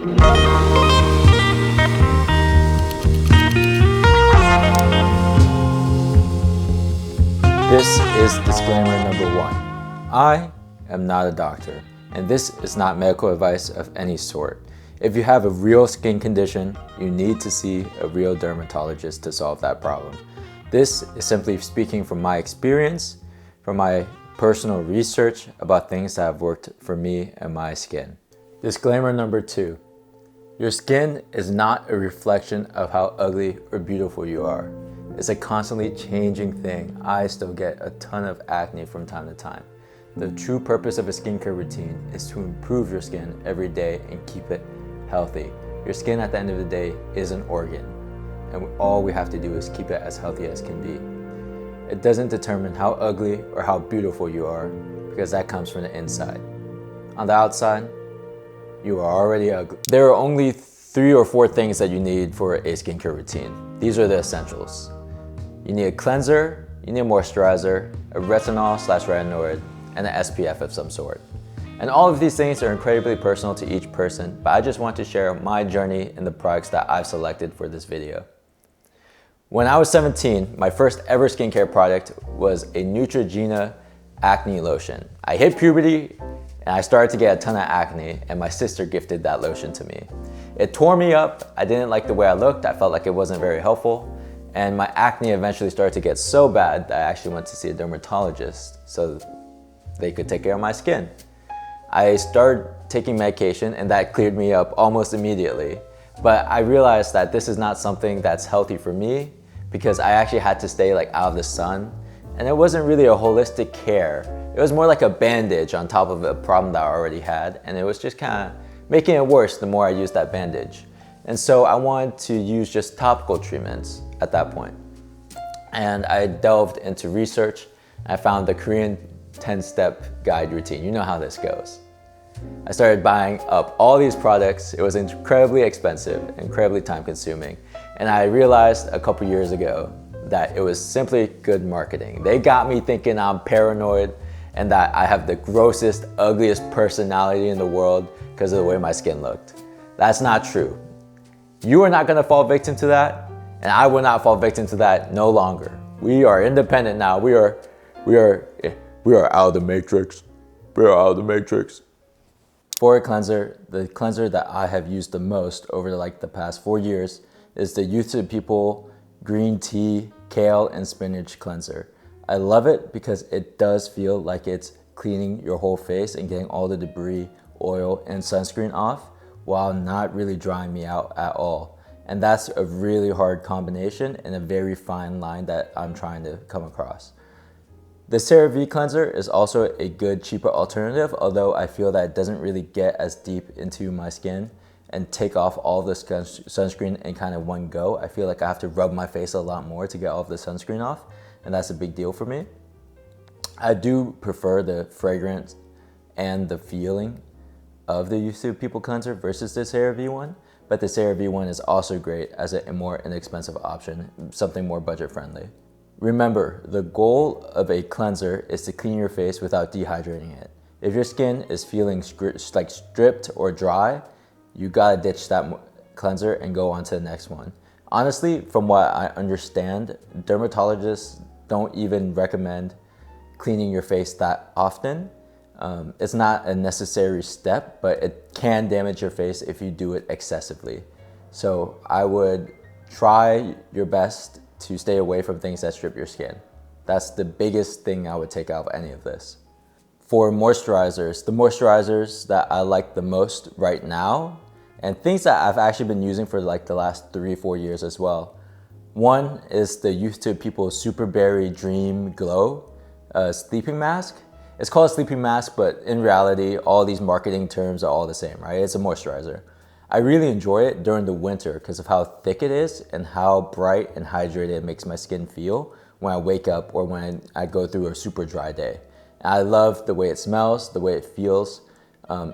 This is disclaimer number 1. I am not a doctor, and this is not medical advice of any sort. If you have a real skin condition, you need to see a real dermatologist to solve that problem. This is simply speaking from my experience, from my personal research about things that have worked for me and my skin. Disclaimer number 2. Your skin is not a reflection of how ugly or beautiful you are. It's a constantly changing thing. I still get a ton of acne from time to time. The true purpose of a skincare routine is to improve your skin every day and keep it healthy. Your skin at the end of the day is an organ, and all we have to do is keep it as healthy as can be. It doesn't determine how ugly or how beautiful you are, because that comes from the inside. On the outside, you are already ugly. There are only 3 or 4 things that you need for a skincare routine. These are the essentials. You need a cleanser, you need a moisturizer, a retinol/retinoid, and an SPF of some sort. And all of these things are incredibly personal to each person, but I just want to share my journey and the products that I've selected for this video. When I was 17, my first ever skincare product was a Neutrogena acne lotion. I hit puberty and I started to get a ton of acne, and my sister gifted that lotion to me. It tore me up. I didn't like the way I looked. I felt like it wasn't very helpful. And my acne eventually started to get so bad that I actually went to see a dermatologist so they could take care of my skin. I started taking medication and that cleared me up almost immediately. But I realized that this is not something that's healthy for me because I actually had to stay out of the sun. And it wasn't really a holistic care. It was more like a bandage on top of a problem that I already had. And it was just kind of making it worse the more I used that bandage. And so I wanted to use just topical treatments at that point. And I delved into research. I found the Korean 10-step guide routine. You know how this goes. I started buying up all these products. It was incredibly expensive, incredibly time consuming. And I realized a couple years ago that it was simply good marketing. They got me thinking I'm paranoid and that I have the grossest, ugliest personality in the world because of the way my skin looked. That's not true. You are not gonna fall victim to that, and I will not fall victim to that no longer. We are independent now. We are out of the matrix. We are out of the matrix. For a cleanser, the cleanser that I have used the most over the past 4 years is the Youth to People Green Tea, Kale, and Spinach Cleanser. I love it because it does feel like it's cleaning your whole face and getting all the debris, oil, and sunscreen off while not really drying me out at all. And that's a really hard combination and a very fine line that I'm trying to come across. The CeraVe cleanser is also a good, cheaper alternative, although I feel that it doesn't really get as deep into my skin and take off all the sunscreen in kind of one go. I feel like I have to rub my face a lot more to get all of the sunscreen off, and that's a big deal for me. I do prefer the fragrance and the feeling of the Youth to People cleanser versus the CeraVe one, but the CeraVe one is also great as a more inexpensive option, something more budget friendly. Remember, the goal of a cleanser is to clean your face without dehydrating it. If your skin is feeling stripped or dry, you gotta ditch that cleanser and go on to the next one. Honestly, from what I understand, dermatologists don't even recommend cleaning your face that often. It's not a necessary step, but it can damage your face if you do it excessively. So I would try your best to stay away from things that strip your skin. That's the biggest thing I would take out of any of this. For moisturizers, the moisturizers that I like the most right now, and things that I've actually been using for the last 3-4 years as well. One is the Youth to People Super Berry Dream Glow sleeping mask. It's called a sleeping mask, but in reality, all these marketing terms are all the same, right? It's a moisturizer. I really enjoy it during the winter because of how thick it is and how bright and hydrated it makes my skin feel when I wake up or when I go through a super dry day. And I love the way it smells, the way it feels.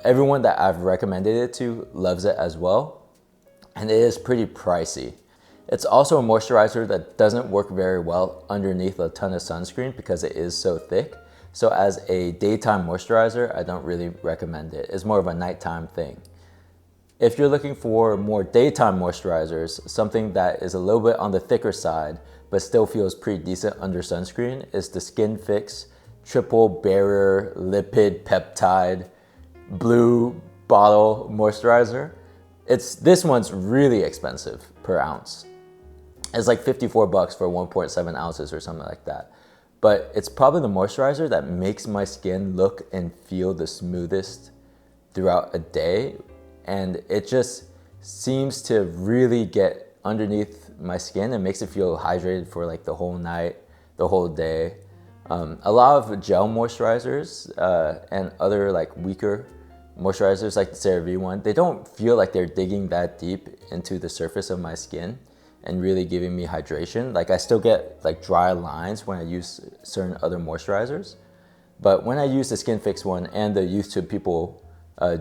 Everyone that I've recommended it to loves it as well. And it is pretty pricey. It's also a moisturizer that doesn't work very well underneath a ton of sunscreen because it is so thick. So as a daytime moisturizer, I don't really recommend it. It's more of a nighttime thing. If you're looking for more daytime moisturizers, something that is a little bit on the thicker side, but still feels pretty decent under sunscreen, is the Skin Fix Triple Barrier Lipid Peptide Blue Bottle Moisturizer. This one's really expensive per ounce. It's like 54 bucks for 1.7 ounces or something like that. But it's probably the moisturizer that makes my skin look and feel the smoothest throughout a day. And it just seems to really get underneath my skin and makes it feel hydrated for like the whole night, the whole day. A lot of gel moisturizers and other like weaker moisturizers like the CeraVe one, they don't feel like they're digging that deep into the surface of my skin and really giving me hydration. Like I still get like dry lines when I use certain other moisturizers. But when I use the Skin Fix one and the Youth to People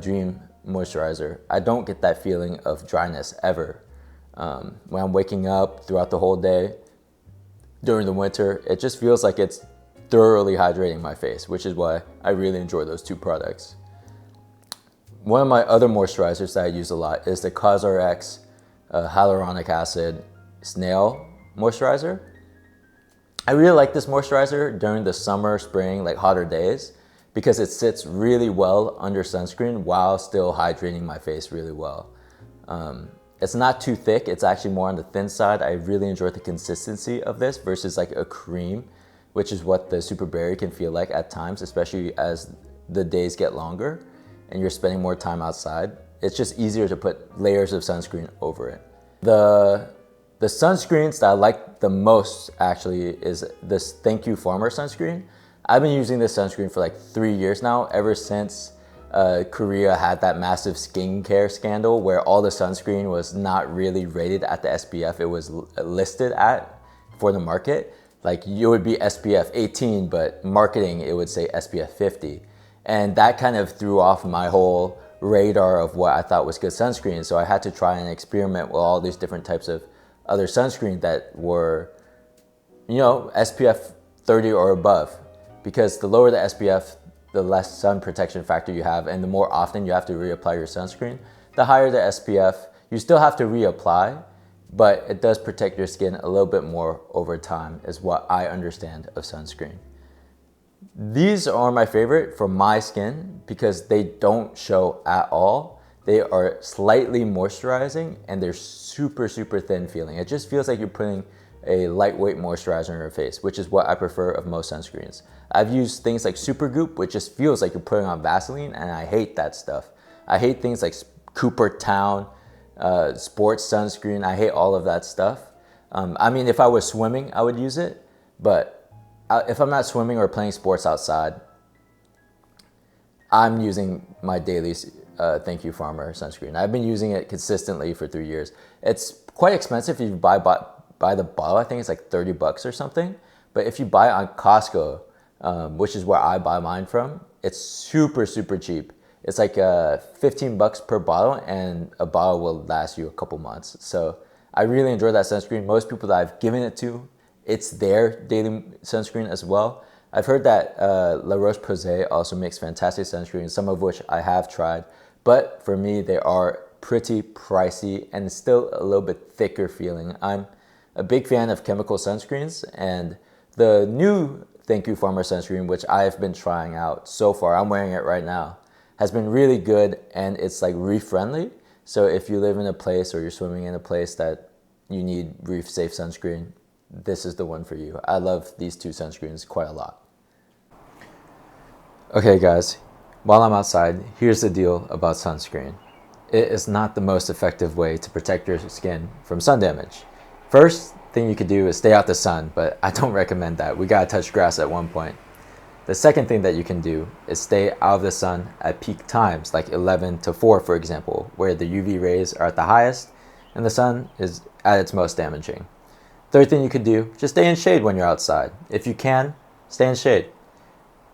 Dream moisturizer, I don't get that feeling of dryness ever. When I'm waking up throughout the whole day, during the winter, it just feels like it's thoroughly hydrating my face, which is why I really enjoy those two products. One of my other moisturizers that I use a lot is the CosRX Hyaluronic Acid Snail Moisturizer. I really like this moisturizer during the summer, spring, like hotter days, because it sits really well under sunscreen while still hydrating my face really well. It's not too thick, it's actually more on the thin side. I really enjoy the consistency of this versus like a cream, which is what the Super Berry can feel like at times, especially as the days get longer and you're spending more time outside. It's just easier to put layers of sunscreen over it. The sunscreens that I like the most actually is this Thank You Farmer sunscreen. I've been using this sunscreen for like 3 years now, ever since Korea had that massive skincare scandal where all the sunscreen was not really rated at the SPF it was listed at for the market. Like it would be SPF 18, but marketing it would say SPF 50. And that kind of threw off my whole radar of what I thought was good sunscreen. So I had to try and experiment with all these different types of other sunscreen that were, you know, SPF 30 or above. Because the lower the SPF, the less sun protection factor you have, and the more often you have to reapply your sunscreen. The higher the SPF, you still have to reapply, but it does protect your skin a little bit more over time, is what I understand of sunscreen. These are my favorite for my skin because they don't show at all. They are slightly moisturizing and they're super, super thin feeling. It just feels like you're putting a lightweight moisturizer on your face, which is what I prefer of most sunscreens. I've used things like Supergoop, which just feels like you're putting on Vaseline, and I hate that stuff. I hate things like Coopertown, sports sunscreen. I hate all of that stuff. I mean, if I was swimming, I would use it, but if I'm not swimming or playing sports outside, I'm using my daily Thank You Farmer sunscreen. I've been using it consistently for 3 years. It's quite expensive if you buy the bottle. I think it's like 30 bucks or something. But if you buy it on Costco, which is where I buy mine from, it's super, super cheap. It's like 15 bucks per bottle, and a bottle will last you a couple months. So I really enjoy that sunscreen. Most people that I've given it to, it's their daily sunscreen as well. I've heard that La Roche-Posay also makes fantastic sunscreens, some of which I have tried. But for me, they are pretty pricey and still a little bit thicker feeling. I'm a big fan of chemical sunscreens, and the new Thank You Farmer sunscreen, which I've been trying out so far, I'm wearing it right now, has been really good, and it's like reef friendly. So if you live in a place or you're swimming in a place that you need reef safe sunscreen, this is the one for you. I love these two sunscreens quite a lot. Okay guys, while I'm outside, here's the deal about sunscreen. It is not the most effective way to protect your skin from sun damage. First thing you could do is stay out the sun, but I don't recommend that. We gotta touch grass at one point. The second thing that you can do is stay out of the sun at peak times, like 11 to 4 for example, where the UV rays are at the highest and the sun is at its most damaging. Third thing you could do, just stay in shade when you're outside. If you can, stay in shade.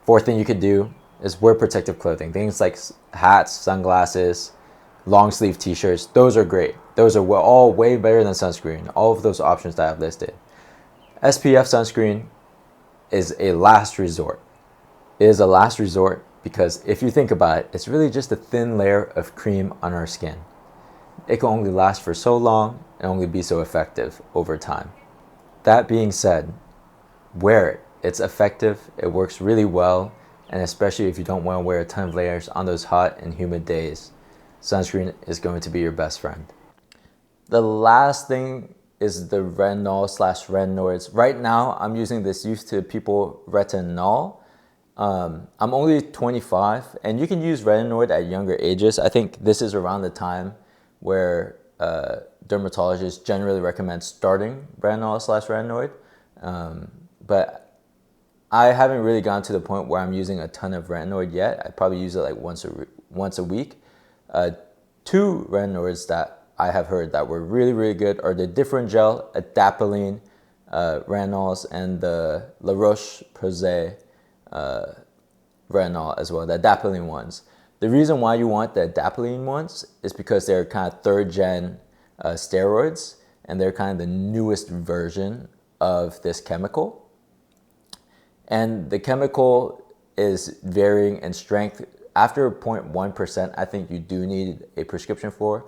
Fourth thing you could do is wear protective clothing. Things like hats, sunglasses, long sleeve t-shirts, those are great. Those are all way better than sunscreen, all of those options that I've listed. SPF sunscreen is a last resort. It is a last resort because if you think about it, it's really just a thin layer of cream on our skin. it can only last for so long and only be so effective over time. That being said, wear it. It's effective, it works really well, and especially if you don't want to wear a ton of layers on those hot and humid days, sunscreen is going to be your best friend. The last thing is the retinol slash retinoids. Right now, I'm using this used to people retinol. I'm only 25, and you can use retinoid at younger ages. I think this is around the time where dermatologists generally recommend starting retinol slash retinoid. But I haven't really gotten to the point where I'm using a ton of retinoid yet. I probably use it like once a week. Two retinoids that I have heard that were really, really good are the different gel adapalene retinols and the La Roche-Posay retinol as well, the adapalene ones. The reason why you want the adapalene ones is because they're kind of third gen steroids, and they're kind of the newest version of this chemical. And the chemical is varying in strength. After 0.1%, I think you do need a prescription for.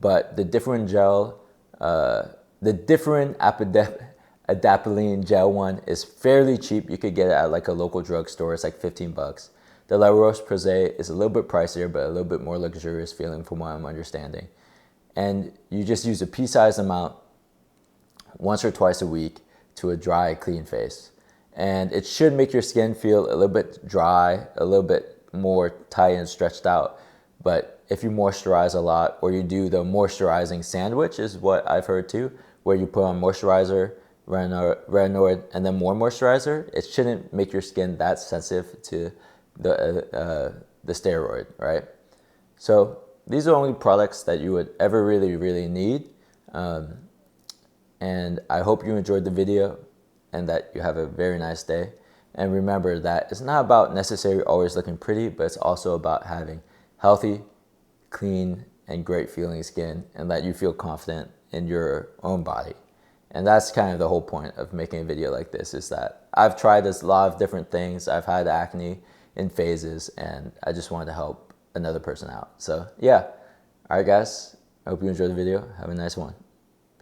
But the different gel, the different adapalene gel one is fairly cheap. You could get it at like a local drugstore. It's like 15 bucks. The La Roche-Posay is a little bit pricier, but a little bit more luxurious feeling from what I'm understanding. And you just use a pea-sized amount once or twice a week to a dry, clean face. And it should make your skin feel a little bit dry, a little bit more tight and stretched out. But if you moisturize a lot, or you do the moisturizing sandwich is what I've heard too, where you put on moisturizer, retinoid, and then more moisturizer, it shouldn't make your skin that sensitive to the steroid, right? So these are only products that you would ever really, really need. And I hope you enjoyed the video and that you have a very nice day. And remember that it's not about necessarily always looking pretty, but it's also about having healthy, clean, and great feeling skin, and that you feel confident in your own body. And that's kind of the whole point of making a video like this, is that I've tried this a lot of different things. I've had acne in phases, and I just wanted to help another person out. So yeah, all right guys, I hope you enjoyed the video. Have a nice one.